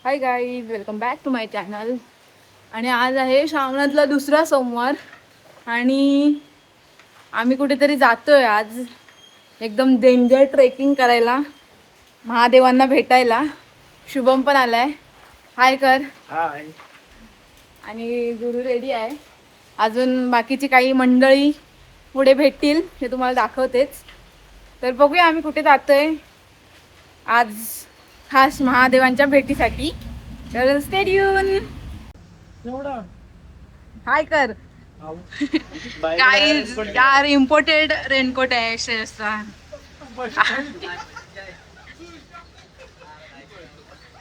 High guys, welcome back to my channel. आणि आज आहे श्रावणातला दुसरा सोमवार आणि आम्ही कुठेतरी जातोय आज एकदम डेंजर ट्रेकिंग करायला, महादेवांना भेटायला. शुभम पण आलाय, हाय कर. हाय. आणि गुरु रेडी आहे. अजून बाकीची काही मंडळी पुढे भेटतील, हे तुम्हाला दाखवतेच. तर बघूया आम्ही कुठे जातोय आज खास महादेवांच्या भेटीसाठी. तर स्टे ट्यून. एवढा हाय कर. गाईज यार, इम्पोर्टेड रेनकोट आहे श्रेयसचा.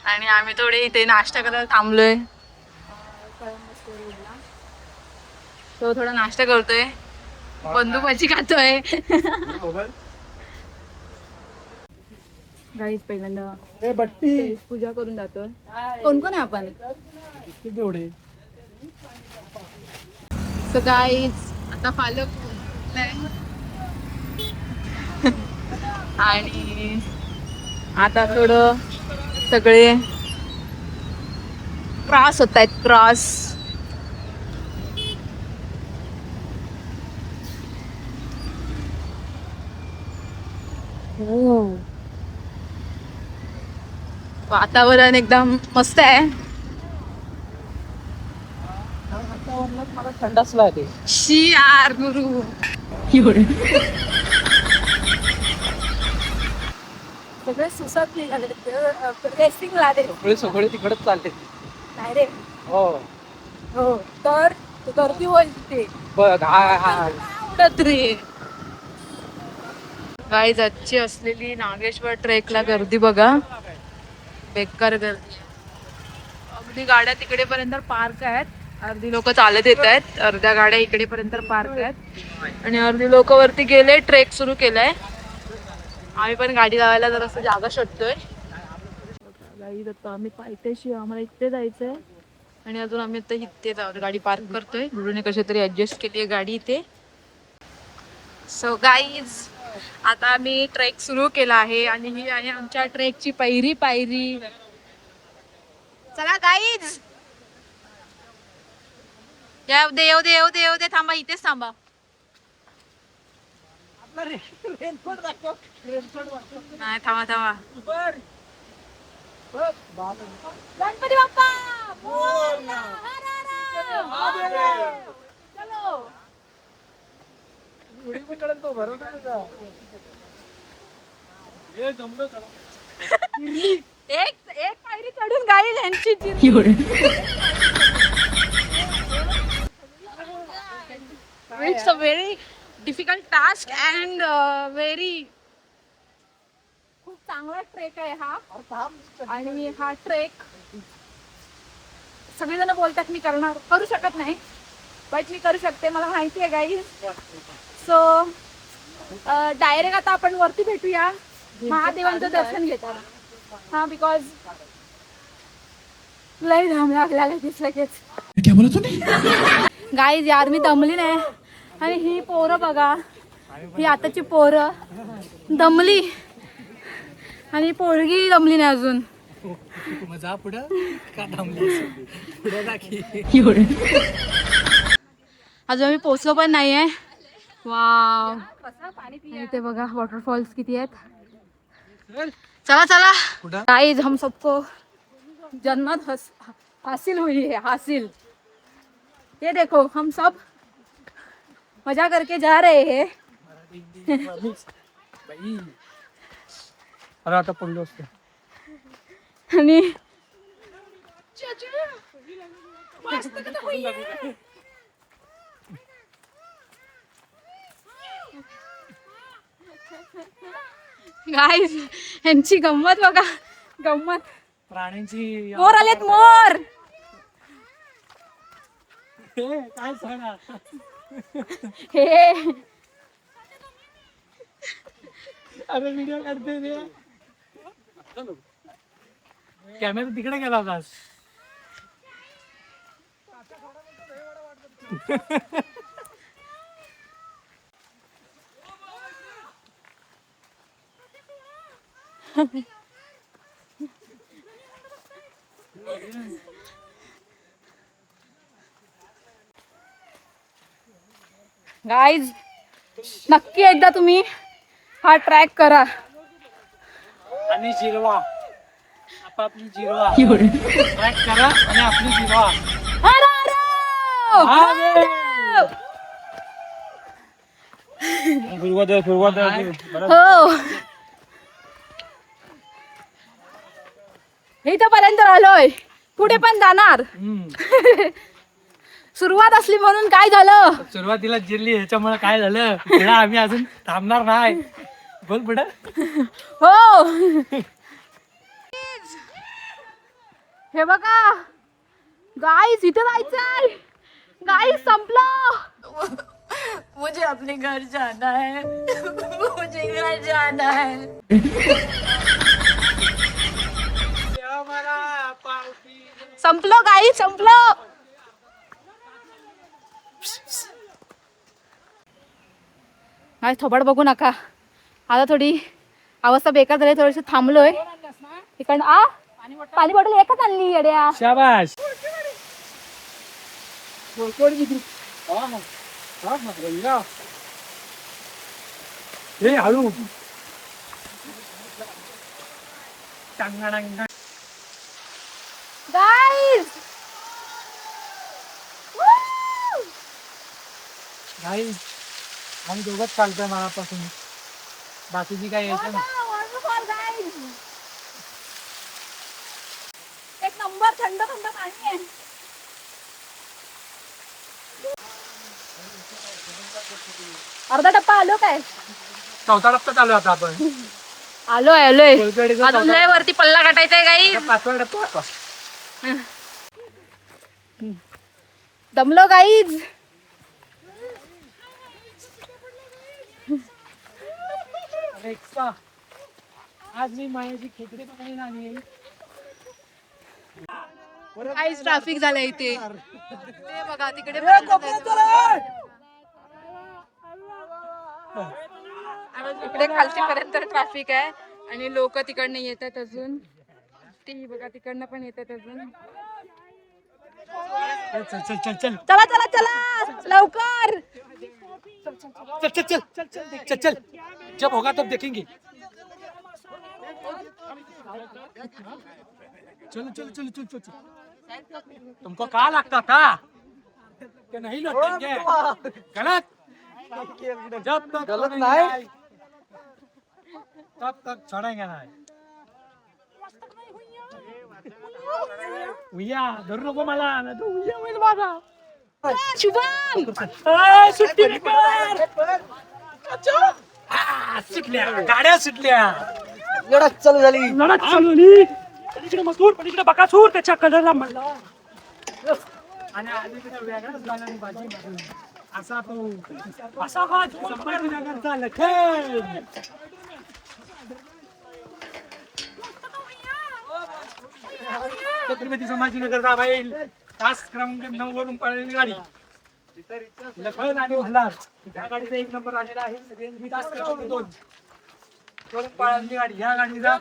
आणि आम्ही थोडे इथे नाश्ता करायला थांबलोय. तो थोडा नाश्ता करतोय, बंदूक भाजी खातोय. गाईज पहिल्यांदा बट्टी पूजा करून जातोय. कोण कोण आहे आपण? एवढे सो गाईज आता पालक आणि आता थोडं सगळे क्रॉस होत आहेत, क्रॉस. वातावरण एकदम मस्त आहे. मला थंडाच लागते. शी यार गुरु सगळे सुसत निघाले, रेसिंगला रे. सगळे तिकडच चालते. नाही रे. हो हो तर गर्दी होईल तिथे. बघ. आवडत रे. गाईज आजची असलेली नागेश्वर ट्रेकला गर्दी बघा, बेकार गर्दी. अगदी गाड्या तिकडे पर्यंत पार्क आहेत, अर्धी लोक चालत येत आहेत, अर्ध्या गाड्या इकडे पर्यंत पार्क आहेत आणि अर्धी लोक वरती गेले, ट्रेक सुरू केलाय. आम्ही पण गाडी लावायला जरासं जागा शोधतोय. गाईज आता आम्ही पायथ्याशी, आम्हाला इथे जायचंय आणि अजून आम्ही आता इथे गाडी पार्क करतोय. गुरुने कशी तरी ऍडजस्ट केली आहे गाडी इथे. सो गाईज आता आम्ही ट्रेक सुरू केला आहे आणि ही आहे आमच्या ट्रेकची पहिली पायरी. चला गाईज, येऊ दे येऊ दे येऊ दे येऊ दे. थांबा, इथेच थांबा. नाही, थांबा थांबा. गणपती बाप्पा मोरया, हर हर महादेव. चलो. एक एक पायरी चढून गाईज यांची it's a very difficult task and very खूप चांगला ट्रेक आहे हा. आणि हा ट्रेक सगळेजण बोलतात मी करू शकत नाही, बट मी करू शकते, मला माहिती आहे गाईज. सो डायरेक्ट आता आपण वरती भेटूया महादेवांचं दर्शन घेताना. हा, बिकॉज लय घाम लागला लगेच. गाईज यार, मी दमली नाही. आणि ही पोरं बघा, ही आताची पोरं दमली आणि पोरगी दमली नाही अजून. मजा पुढं का थांबली? अजून आम्ही पोचलो पण नाहीये. वाव, इथे बघा वॉटरफॉल्स किती आहेत. चला चला गाइस, हम सबको जन्नत हासिल हुई है, हासिल. ये देखो, हम सब मजा करके जा रहे हैं. अरे आता पडलो असतो. आणि गाइस यांची गंमत बघा, गंमत. प्राण्यांची मोर आलेत, मोर. काय सांगा हे अरे व्हिडिओ काढते रे. कॅमेरा तिकडे गेला होतास. गाईज नक्की एकदा तुम्ही हा ट्रॅक करा. आणि जिरवा आपापली जिरवा ट्रॅक करा आणि आपली जिरवा. हो इथपर्यंत आलोय, पुढे पण जाणार. सुरुवात असली म्हणून काय झालं, सुरुवातीला जिरली ह्याच्यामुळे काय झालं, पुढे आम्ही अजून थांबणार नाही. बोल पुढे. हो हे बघा गाईस, इथे जायचंय. गाईस संपलं. मुझे अपने घर जाना है. मुझे घर जाना है. संपलं गाईस, संपलं. गाईस थोबाड बघू नका. आता थोडी अवस्था बेकार झाली, थोडीशी थांबलोय. इकडं पाणी बॉटल एकच आणली येड्या. शाबाश. हे हळू. गाईस गाईस आम्ही दोघंच चालतोय मनापासून, बाकीची काय यायचं ना. एक नंबर थंड थंड पाणी आहे. अर्धा टप्पा आलो काय, चौथा टप्पा चालू आता आपण. आलोय अजून लय वरती पल्ला गाठायचाय गाई. पाचवा टप्पा. दमलो गाईज. आज मी माझी खेकडे पकडायला आली. काहीच ट्रॅफिक झालंय इथे. ते बघा तिकडे इकडे खालतीपर्यंत ट्रॅफिक आहे आणि लोक तिकडनं येतात अजून. ती बघा तिकडनं पण येतात अजून. चल चल चल चल चला चला चला लवकर. चल चल चल चल चल चल चल. जब होगा तब देखेंगे. चलो चलो चलो चलो चलो. तुमको कहा लगता था कि नहीं लौटेंगे? गलत. जब तक गलत नहीं तब तक छोड़ेंगे नहीं. उया धरू नको मला, नाही तर उया होईल माझा. शुभम सुट्टी सुटल्या गाड्या सुटल्या. लढत चालू झाली. लढत चालवली. पलीकडे मजूर, पलीकडे बकासूर त्याच्या कलरला म्हणला. आणि अलीकडे वेगळाच गाण्याने बाजी मारली. असा तो असा हा संभाजीनगरचा लखन. छत्रपती संभाजीनगरचा बैल तास क्रमांक 9 वरून पळालेली गाडी लखन आणि मल्हार. या गाडीचा 1 नंबर आलेला आहे. सगळ्यांनी तास क्रमांक 2 वरून पळालेली गाडी. या गाडीचा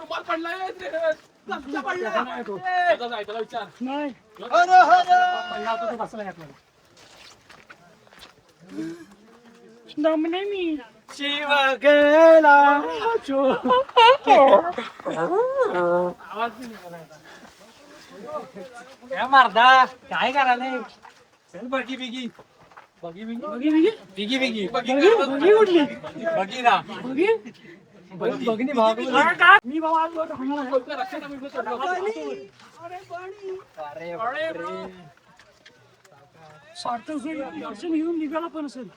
शिव गेला काय मारदा काय करायला. चल बगी बिगी बगी बिगी बगी बिगी बिगी बगी उठली बगी ना बघनी भाग मी दर्शन घेऊन निघाला पण असेल.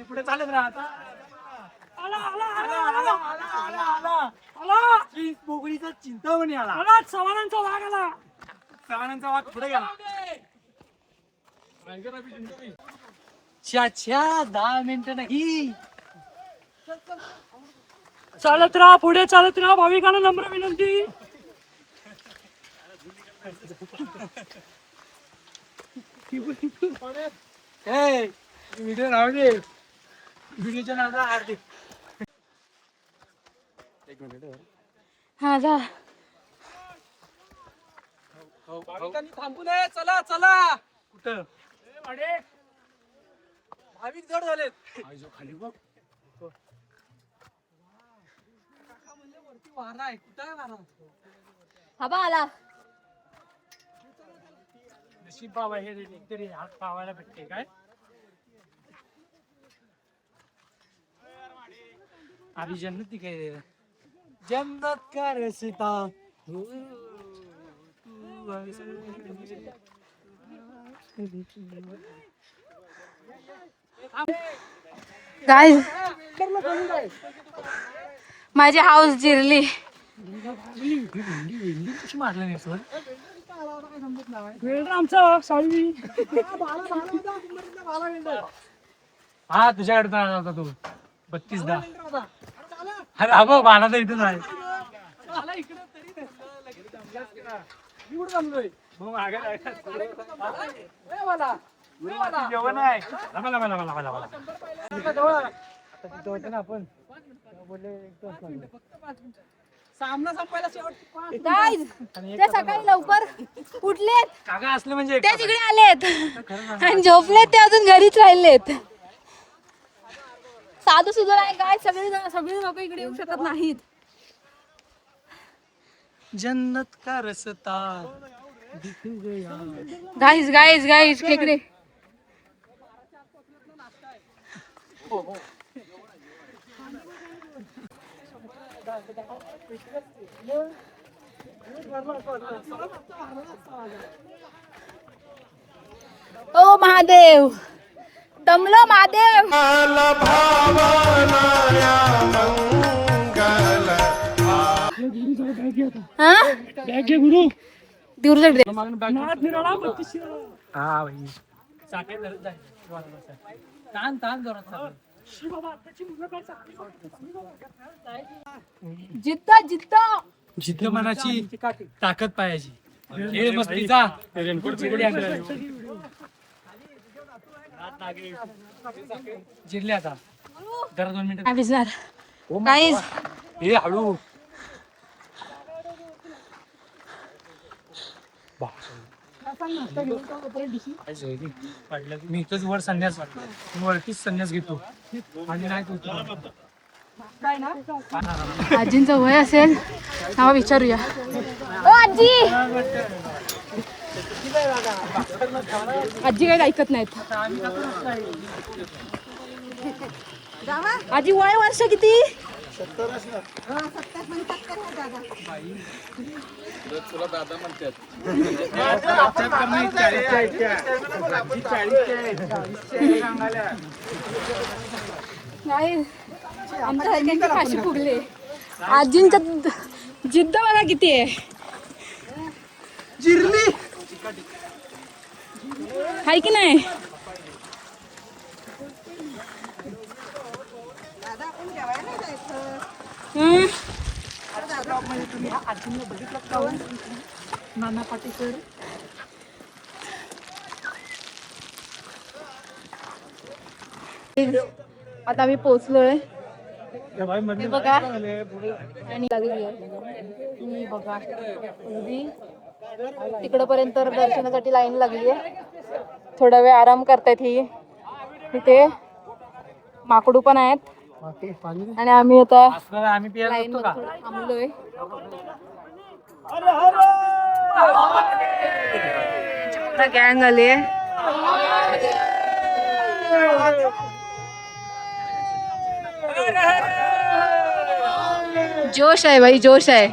पुढे चालत राहा. बोगडीचा चिंतामणी आला. सवानांचा वाघ आला. सवानांचा वाघ पुढे गेला. 10 मिनिटं नाही. चालत राहा, पुढे चालत राहा. भाविकांना नम्र विनंती. व्हिडिओ नाव दे, व्हिडिओच्या नावाचा हार्दिक. एक मिनिट. हा जा. थांबू नये, चला चला. कुठं भाविक जड झालेत. खाली बघ. वरती वारा आहे. कुठं आहे वारा? हवा आला. नशीब बाबा हे तरी हात पावायला भेटते काय. अभी जन्नत दिखाई जन्नत का रस्ता गाईज माझी हाऊस जिरली. कशी मारलं नाही सर वेळ आमचा साळवी. हा तुझ्याकडे जाणार होता तू 32 अरे अगो बाला तर इथेच आहे. जेवण आहे आपण सामना संपायला गाईज ते सकाळी लवकर उठलेत, काका असले म्हणजे ते तिकडे आलेत आणि झोपलेत, ते अजून घरीच राहिलेत. साधू सुद्धा नाही काय, सगळे लोक इकडे येऊ शकत नाहीत. जन्नत का रस्ता. गाईज गाईज गाईज खेकडे. ओ महादेव, दमलो महादेव. हा बॅग घे गुरु. दिवस हा भाई चाके धरत जाय. ताण ताण जोरात. जिद्द जिद्द जिद्द मनाची ताकद पायाची. खेळ मस्तीचा जिरले आता जरा 2 मिनिटं. काय भिजणार गाईज. हे हळू मी इथंच वर संन्यास वरतीच संन्यास घेतो आणि नाही तू आजींचं वय असेल तेव्हा विचारूया. ओ आजी, आजी काही ऐकत नाहीत. आजी वय वर्ष किती? नाही आमच्या फाशी फुगले. आजींच्या जिद्द बघा किती आहे. जिरली हाय की नाही. नाना पाटेकर आता आम्ही पोहोचलोय. हे बघा आणि लागली बघा तिकडं पर्यंत दर्शनासाठी लाईन लागली आहे. थोडा वेळ आराम करतायत ही. इथे माकडू पण आहेत आणि आम्ही आता लाईन मध्ये थांबलोय. गँग आली आहे. जोश आहे भाई, जोश आहे.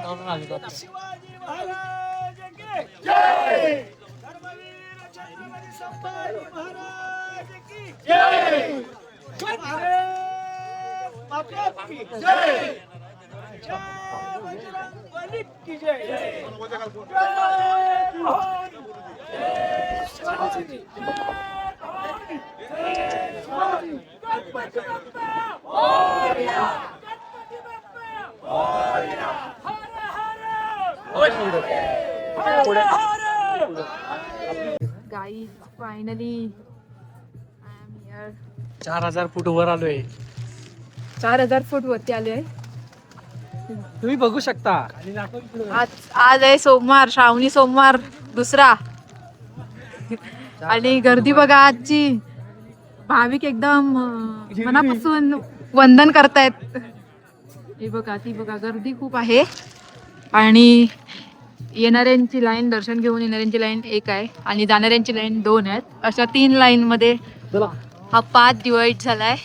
गाईज फायनली 4000 फूट वर आलोय. 4000 फूट वरती आले आहे. तुम्ही बघू शकता. आज आज आहे सोमवार, श्रावणी सोमवार दुसरा. आणि गर्दी बघा आजची. भाविक एकदम मनापासून वंदन करतायत. हे बघा, ती बघा, गर्दी खूप आहे. आणि येणाऱ्यांची लाईन, दर्शन घेऊन येणाऱ्यांची लाईन एक आहे आणि जाणाऱ्यांची लाईन 2 आहेत. अशा 3 लाईन मध्ये हा पाथ डिवाइड झालाय.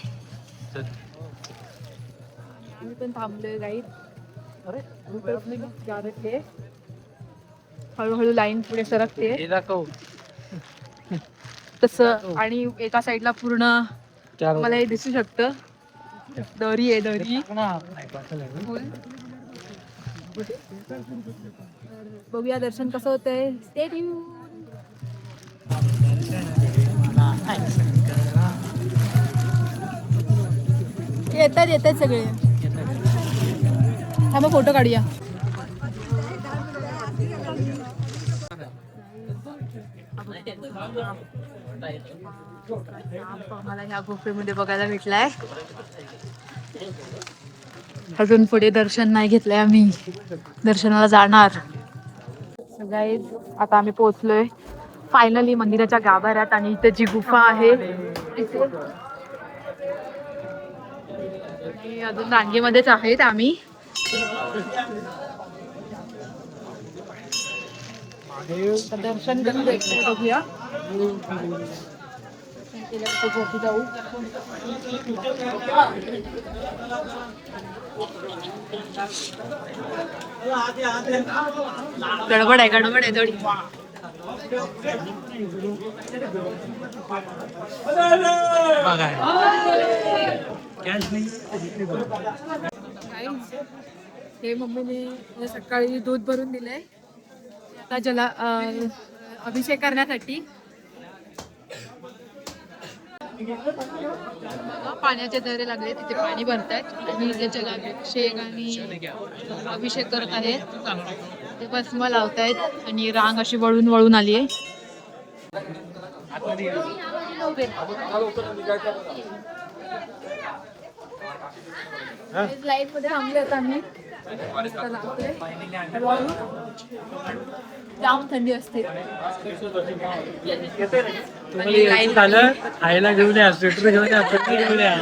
मी पण थांबलोय गाईड. हळूहळू लाईन पुढे सरकते तसं. आणि एका साईडला पूर्ण मला हे दिसू शकतं, दरी आहे, दरी. बघूया दर्शन कसं होतंय. Stay tune. येतात सगळे. थांबा फोटो काढूया. मला ह्या गुफेमध्ये बघायला भेटलाय. अजून पुढे दर्शन नाही घेतलंय आम्ही, दर्शनाला जाणार. गाईज आता आम्ही पोहोचलोय फायनली मंदिराच्या गाभाऱ्यात. आणि इथे जी गुफा आहे अजून रांगेमध्येच आहेत आम्ही. दर्शन करून बघूया. जाऊ. गडबड आहे थोडी. हे मम्मीने सकाळी दूध भरून दिलंय आता जला अभिषेक करण्यासाठी. पाण्याचे दरे लागले, तिथे पाणी भरतायत आणि इथे जलाभिषेक आणि अभिषेक करत आहेत. ते भस्म लावतायत आणि रांग अशी वळून वळून आली आहे. लाईट मध्ये थांबले होते आम्ही. जाम थंडी असते. खायला घेऊन या, स्वेटर घेऊन या, स्वेटर घेऊन या.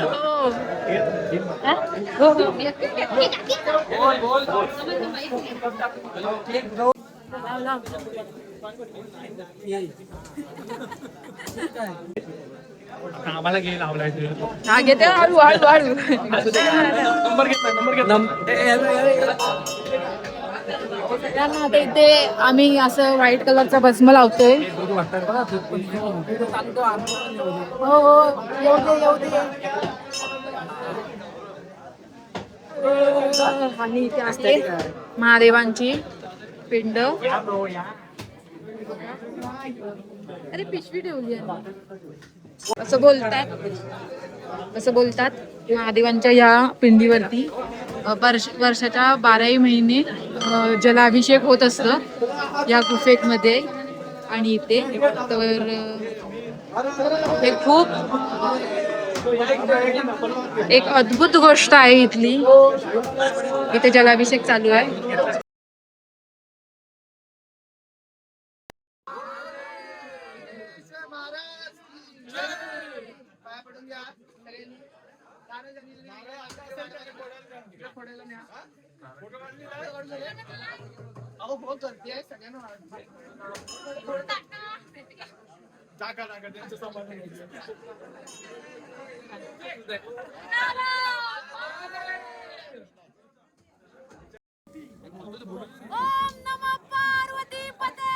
आम्हाला घे लावलाय. हा घेते हळू हळू हळू. नंबर घेतला. आता इथे आम्ही असं व्हाईट कलरचा भस्म लावतोय. हो हो, येऊ दे. आणि इथे असते महादेवांची पिंड. अरे पिशवी ठेवली आहे. असं बोलतात महादेवांच्या या पिंडीवरती वर्षाच्या 12ही महिने जलाभिषेक होत असतं या गुफेमध्ये. आणि इथे तर हे खूप एक अद्भुत गोष्ट आहे इथली. इथे जलाभिषेक चालू आहे. ओम नमः पार्वती पते.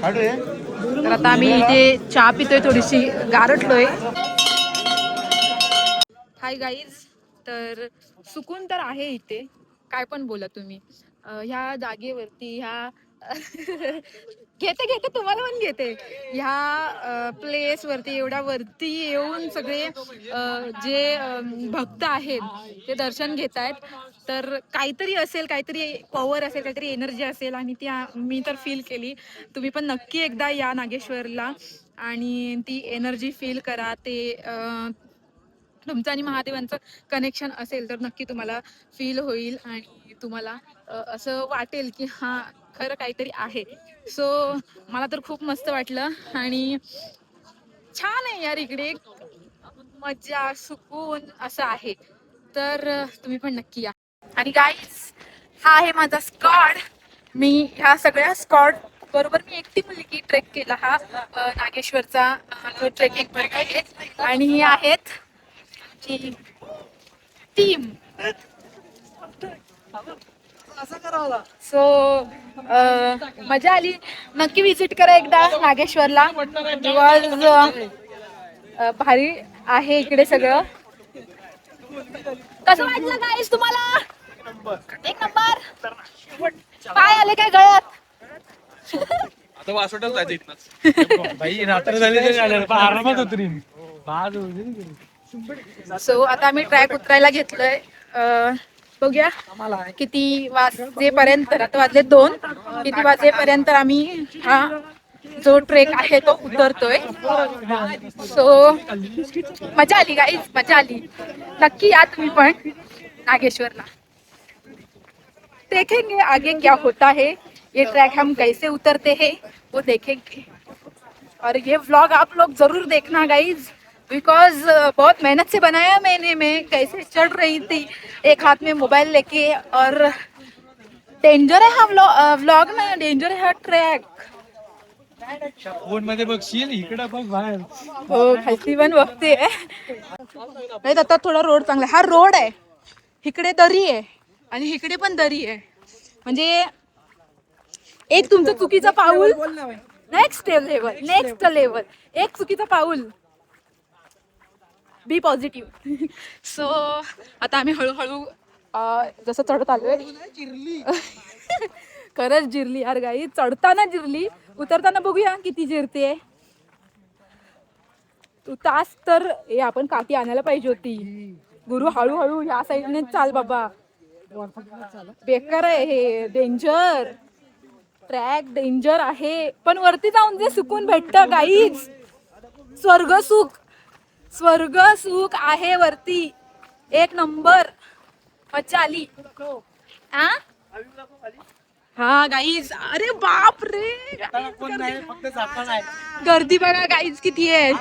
तर आता आम्ही इथे चहा पितोय, थोडीशी गारटलोय. Hi guys. तर सुकून तर आहे इथे, काय पण बोला तुम्ही. ह्या जागेवरती ह्या घेते घेते तुम्हाला पण घेते. ह्या प्लेस वरती एवढ्या वरती येऊन सगळे जे भक्त आहेत ते दर्शन घेत आहेत. तर काहीतरी असेल, काहीतरी पॉवर असेल, काहीतरी एनर्जी असेल आणि ती मी तर फील केली. तुम्ही पण नक्की एकदा या नागेश्वरला आणि ती एनर्जी फील करा. ते तुमचं आणि महादेवांचं कनेक्शन असेल तर नक्की तुम्हाला फील होईल आणि तुम्हाला असं वाटेल की हा खरं काहीतरी आहे. सो मला तर खूप मस्त वाटलं आणि छान आहे यार इकडे, मज्जा सुकून असं आहे. तर तुम्ही पण नक्की या. आणि गाईज हा आहे माझा स्क्वॉड. मी ह्या सगळ्या स्क्वॉड बरोबर मी एकटी मुलगी ट्रेक केला हा नागेश्वरचा जो ट्रेकिंग आहे. आणि ही आहेत टीम. सो मजा आली. नक्की विजिट करा एकदा नागेश्वरला. बिकॉज भारी आहे इकडे सगळं. कसं वाटलं गाईस तुम्हाला? एक नंबर. पाय आले काय गळ्यात? आता वासोटाच जायचं इथनच. भाई रात्र झाली तरी आलं आरामात उतरीन. सो आता आम्ही ट्रॅक उतरायला घेतलोय. बघूया किती वाजेपर्यंत. आता वाजले 2. किती वाजेपर्यंत आम्ही हा जो ट्रेक आहे तो उतरतोय. सो मजा आली गाईज, मजा आली. नक्की या तुम्ही पण नागेश्वरला. देखेंगे आगे क्या होता है. ये ट्रैक हम कैसे उतरते हैं वो देखेंगे. और ये व्लॉग आप लोग जरूर देखना गाइज, बिकॉज बहुत मेहनत से बनाया मैंने. मैं कैसे चढ़ रही थी एक हाथ में मोबाइल लेके. और डेंजर है हा व्लॉग ना, डेंजर है हा ट्रॅक. फोन मध्ये बघशील इकडे बघ बाहेर. हो खालती पण बघते. नाही आता थोडा रोड चांगला. हा रोड आहे, इकडे दरी आहे आणि इकडे पण दरी आहे. म्हणजे एक तुमचं चुकीचं पाऊल नेक्स्ट लेवल. एक चुकीचं पाऊल बी पॉझिटिव्ह. सो आता आम्ही हळूहळू जसं चढत आलोय. खरंच जिरली यार गाई. चढताना जिरली, उतरताना बघूया किती जिरते. तू तास तर हे आपण काठी आणायला पाहिजे होती. गुरु हळूहळू ह्या साईडने चाल बाबा. बेकार आहे हे, डेंजर ट्रॅक, डेंजर आहे. पण वरती जाऊन जे सुकून भेटतं गाईज, स्वर्ग सुख आहे वरती. एक नंबर मजा आली. हा गाईज. अरे बाप रे, गर्दी बघा गाईज किती आहे.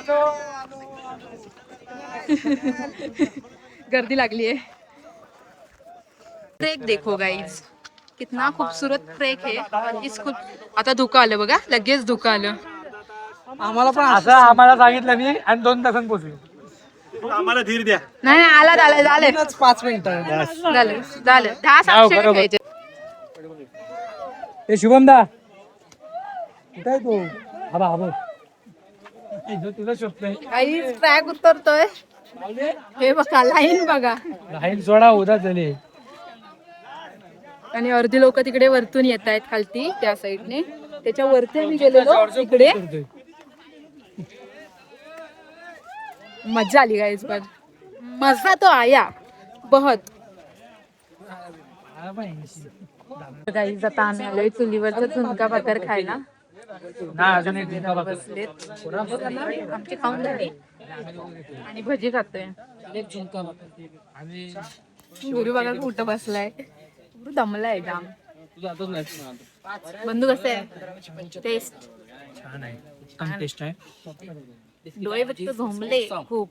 गर्दी लागली आहे. ट्रेक देखो गाईज, कितना खूबसूरत ट्रेक है. आता धुकं आलं बघा, लगेच धुकं आलं. आम्हाला पण असं आम्हाला सांगितलं मी आणि 2 तासांत पोहोचलो. आम्हाला धीर द्या. नाही झालं 5 मिनिटं. झालं 10:07 घ्यायचे. ए शुभमदा कुठे आहे तू? हा तुझा शोधतोय. काहीच ट्रॅक उतरतोय. हे बघा लाईन बघा. राहील सोडा उद्या झाले. आणि अर्धी लोक तिकडे वरतून येत आहेत खालती त्या साईडने. त्याच्या वरती आम्ही गेलेलो तिकडे. मजा आली गाईज, पण मजा तो आया बहुत. गाईज आता आम्ही आलोय चुलीवरचा झुणका भाकर खायला. अजून एक बसलेत, आमची खाऊन झाली आणि भजी खातोय. गुरु बघा कुठं बसलाय, दमलाय जाम. बंधू कसे आहे? टेस्ट छान आहे, टेस्ट आहे. डोळे फक्त झोंबले, खूप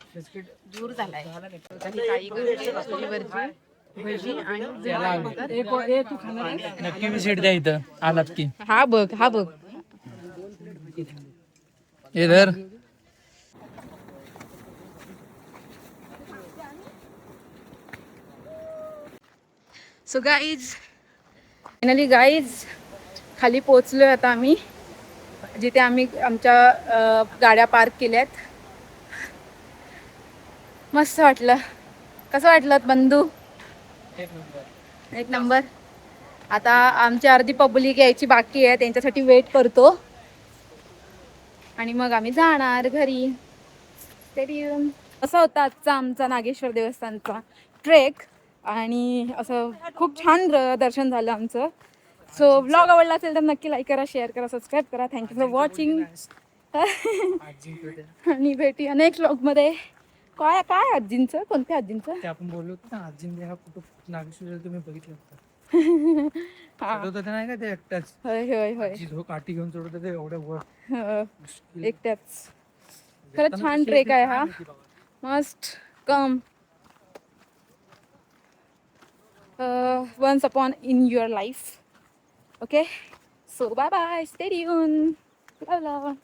दूर झालाय. काही चुलीवरची भजी आणि नक्की विजिट द्या इथं आलात की. हा बघ इधर सो गाईज फायनली गाईज खाली पोहोचलोय आता आम्ही, जिथे आम्ही आमच्या गाड्या पार्क केल्यात. मस्त वाटलं. कसं वाटलं बंधू? एक नंबर. आता आमची अर्धी पब्लिक यायची बाकी आहे, त्यांच्यासाठी वेट करतो. आणि मग आम्ही जाणार घरी. असा होता आजचा आमचा नागेश्वर देवस्थानचा ट्रेक. आणि असं खूप छान दर्शन झालं आमचं. सो ब्लॉग आवडला असेल तर नक्की लाईक करा, शेअर करा, सबस्क्राईब करा. Thank you for watching. आणि भेटूया नेक्स्ट व्लॉगमध्ये. काय काय आजींचं, कोणत्या आजींचं? ते आपण बोललो होतो ना, आजींनी हा कुठं नागेश्वर तुम्ही बघितलं होतं. हा. चढवत होते नाही का ते एकटाच. होय होय होय. आजी जो काठी घेऊन चढवत होते एवढ्या वर. एकट्याच. खरंच छान ट्रेक आहे हा. Must come once upon in your life. Okay, so bye bye, stay tuned. Love.